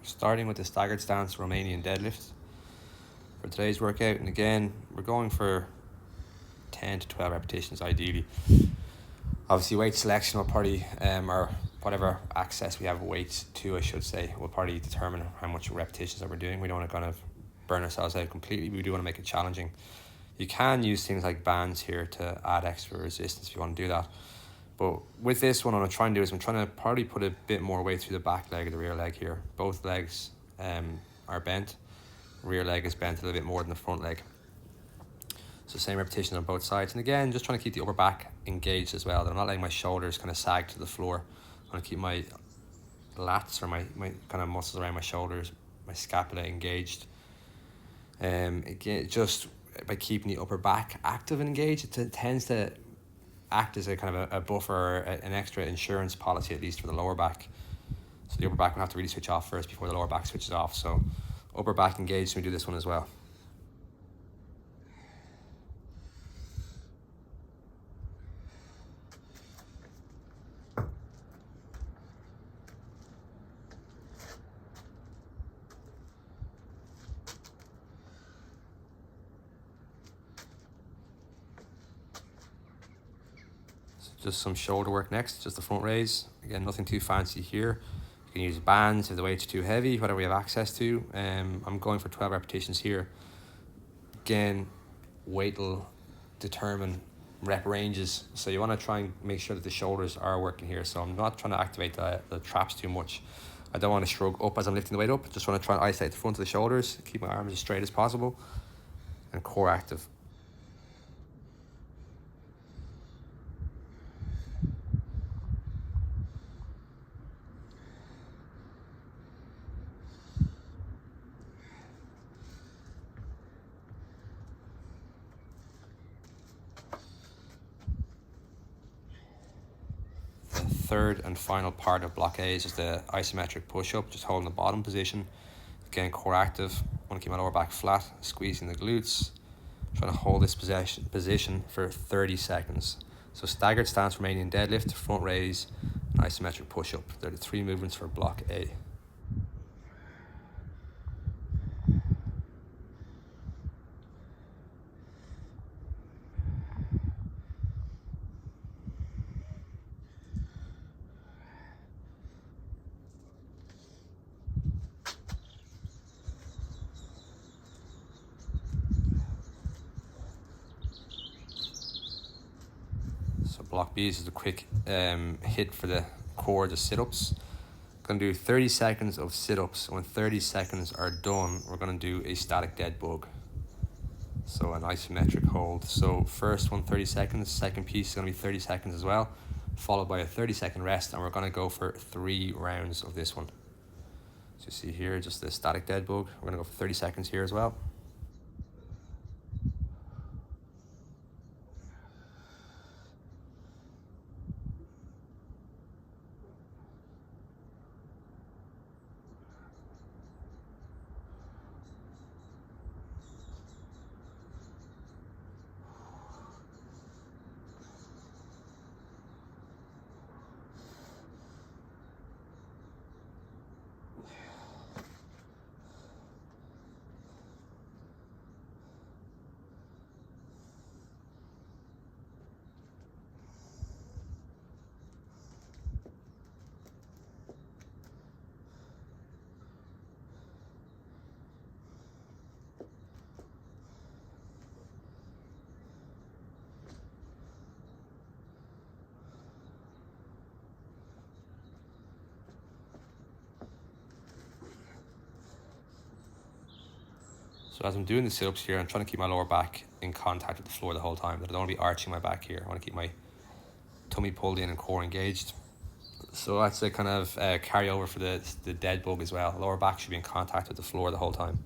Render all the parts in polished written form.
starting with the Staggered Stance Romanian deadlift for today's workout. And again, we're going for 10 to 12 repetitions ideally. Obviously weight selection will probably, or whatever access we have weight to, I should say, will probably determine how much repetitions that we're doing. We don't want to kind of burn ourselves out completely. We do want to make it challenging. You can use things like bands here to add extra resistance if you want to do that. But with this one, what I'm trying to do is I'm trying to probably put a bit more weight through the back leg or the rear leg here. Both legs are bent. Rear leg is bent a little bit more than the front leg. So same repetition on both sides. And again, just trying to keep the upper back engaged as well. I'm not letting my shoulders kind of sag to the floor. I want to keep my lats or my kind of muscles around my shoulders, my scapula engaged. Again, just by keeping the upper back active and engaged, it tends to act as a kind of a buffer, an extra insurance policy, at least for the lower back. So the upper back will have to really switch off first before the lower back switches off. So upper back engaged when we do this one as well. Just some shoulder work next, just the front raise. Again, nothing too fancy here. You can use bands if the weight's too heavy, whatever we have access to. I'm going for 12 repetitions here. Again, weight will determine rep ranges. So you want to try and make sure that the shoulders are working here. So I'm not trying to activate the traps too much. I don't want to shrug up as I'm lifting the weight up. Just want to try and isolate the front of the shoulders, keep my arms as straight as possible, and core active. Third and final part of block A is just the isometric push-up, just holding the bottom position. Again, core active. I want to keep my lower back flat, squeezing the glutes. Trying to hold this position for 30 seconds. So staggered stance Romanian deadlift, front raise, and isometric push-up. They're the 3 movements for block A. So block B is a quick hit for the core, the sit-ups. Going to do 30 seconds of sit-ups. When 30 seconds are done, we're going to do a static dead bug. So an isometric hold. So first one 30 seconds, second piece is going to be 30 seconds as well, followed by a 30-second rest, and we're going to go for 3 rounds of this one. So you see here, just the static dead bug. We're going to go for 30 seconds here as well. So as I'm doing the sit-ups here, I'm trying to keep my lower back in contact with the floor the whole time. I don't want to be arching my back here. I want to keep my tummy pulled in and core engaged. So that's a kind of carryover for the dead bug as well. Lower back should be in contact with the floor the whole time.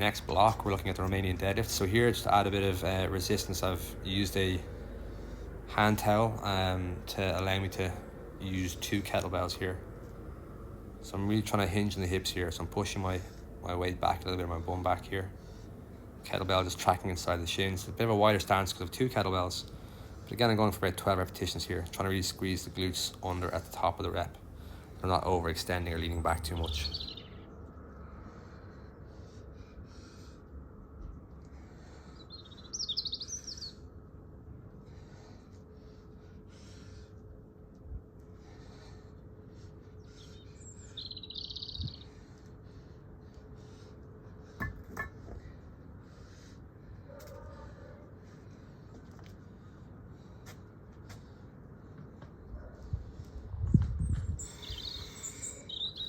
next block, we're looking at the Romanian deadlift. So here, just to add a bit of resistance, I've used a hand towel to allow me to use 2 kettlebells here. So I'm really trying to hinge in the hips here. So I'm pushing my weight back a little bit, my bum back here. Kettlebell just tracking inside the shins. A bit of a wider stance because of 2 kettlebells. But again, I'm going for about 12 repetitions here, trying to really squeeze the glutes under at the top of the rep. I'm not overextending or leaning back too much.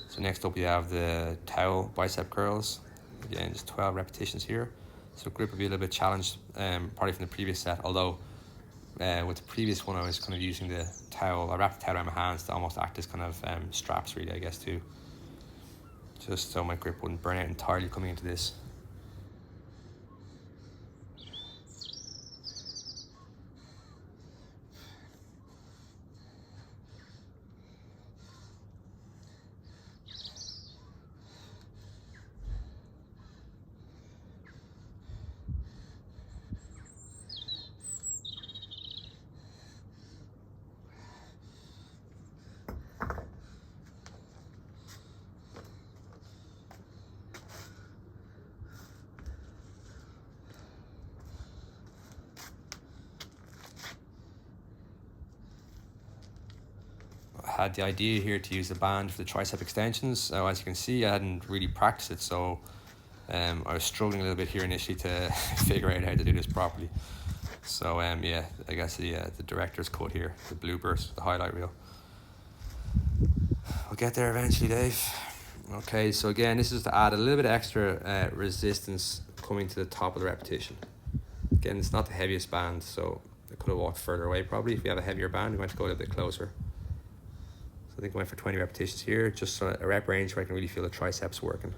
So next up we have the towel bicep curls. Again, just 12 repetitions here. So grip will be a little bit challenged, probably from the previous set, although with the previous one I was kind of using the towel, I wrapped the towel around my hands to almost act as kind of straps really, I guess, too. Just so my grip wouldn't burn out entirely coming into this. I had the idea here to use the band for the tricep extensions. So as you can see, I hadn't really practiced it, so I was struggling a little bit here initially to figure out how to do this properly. So yeah, I guess the director's cut here, the bloopers, the highlight reel. We'll get there eventually, Dave. Okay, so again, this is to add a little bit extra resistance coming to the top of the repetition. Again, it's not the heaviest band, so I could have walked further away probably. If you have a heavier band, you might have to go a little bit closer. So I think I went for 20 repetitions here, just a rep range where I can really feel the triceps working.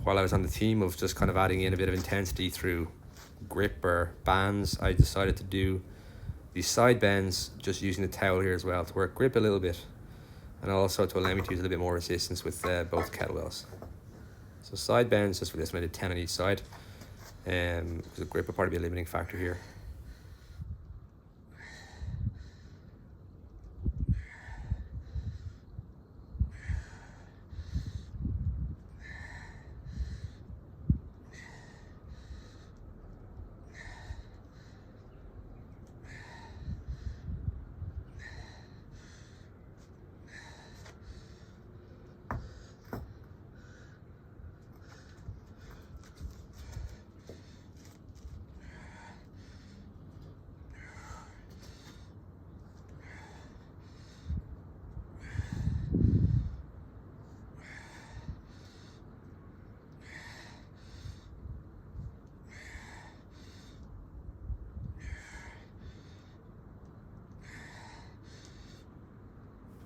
While I was on the theme of just kind of adding in a bit of intensity through grip or bands, I decided to do these side bends just using the towel here as well to work grip a little bit, and also to allow me to use a little bit more resistance with both kettlebells. So side bends just for this one, I did 10 on each side, because the grip will probably be a limiting factor here.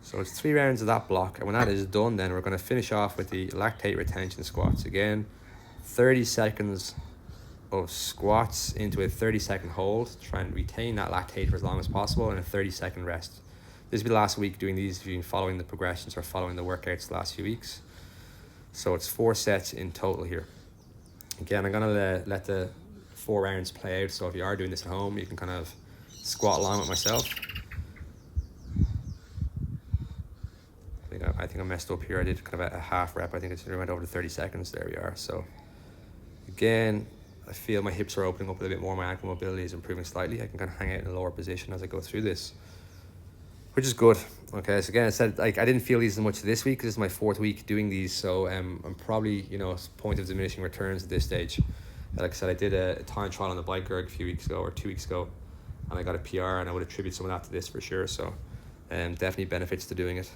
So it's 3 rounds of that block, and when that is done, then we're going to finish off with the Lactate Retention Squats. Again, 30 seconds of squats into a 30-second hold. Try and retain that lactate for as long as possible, and a 30-second rest. This will be the last week doing these if you've been following the progressions or following the workouts the last few weeks. So it's 4 sets in total here. Again, I'm going to let the 4 rounds play out, so if you are doing this at home, you can kind of squat along with myself. I think I messed up here. I did kind of a half rep. I think it went over to 30 seconds. There we are. So again, I feel my hips are opening up a little bit more. My ankle mobility is improving slightly. I can kind of hang out in a lower position as I go through this, which is good. Okay, so again, I said, like, I didn't feel these as much this week because this is my 4th week doing these, so I'm probably, you know, point of diminishing returns at this stage. Like I said, I did a time trial on the bike erg a few weeks ago or 2 weeks ago, and I got a PR, and I would attribute some of that to this for sure. So definitely benefits to doing it.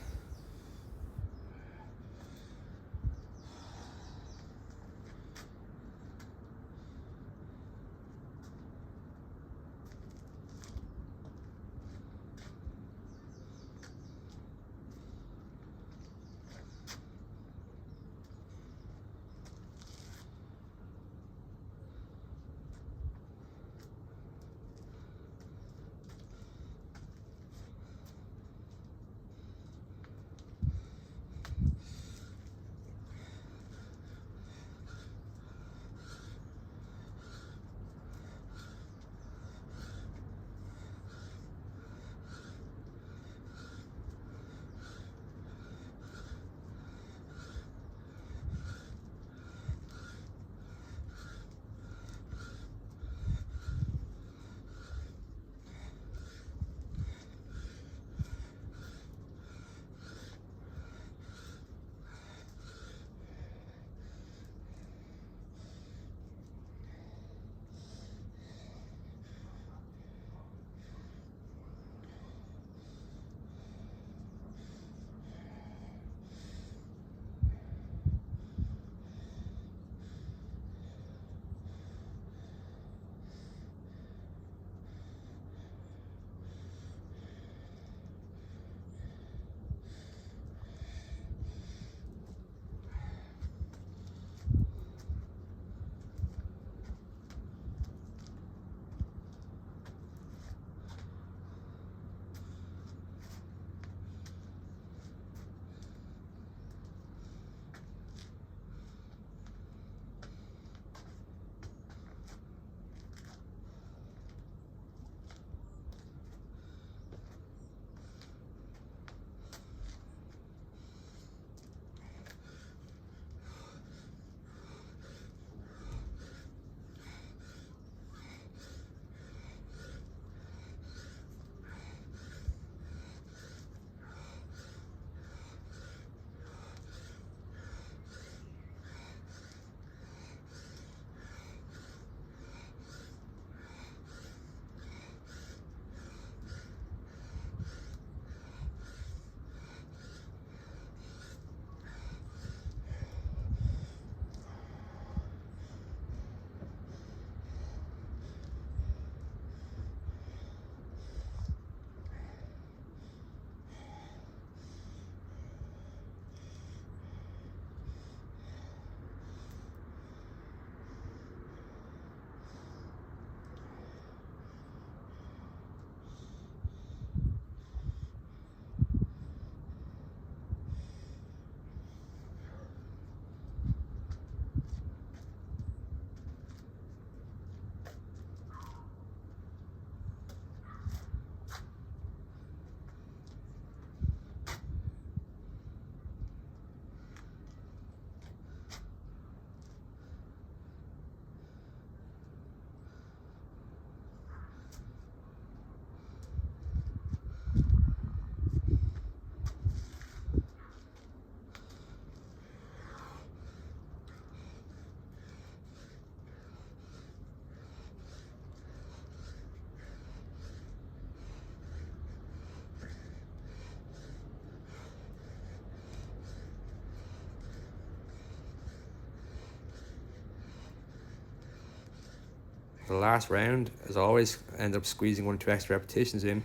The last round, as always, end up squeezing 1 or 2 extra repetitions in.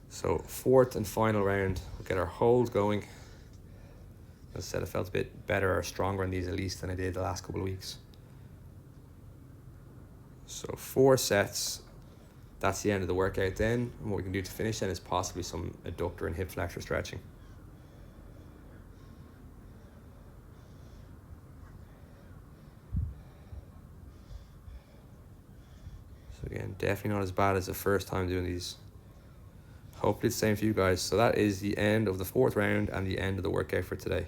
So 4th and final round, we'll get our hold going. As I said, I felt a bit better or stronger on these at least than I did the last couple of weeks. So 4 sets, that's the end of the workout then. And what we can do to finish then is possibly some adductor and hip flexor stretching. So again, definitely not as bad as the first time doing these. Hopefully it's the same for you guys. So that is the end of the 4th round and the end of the workout for today.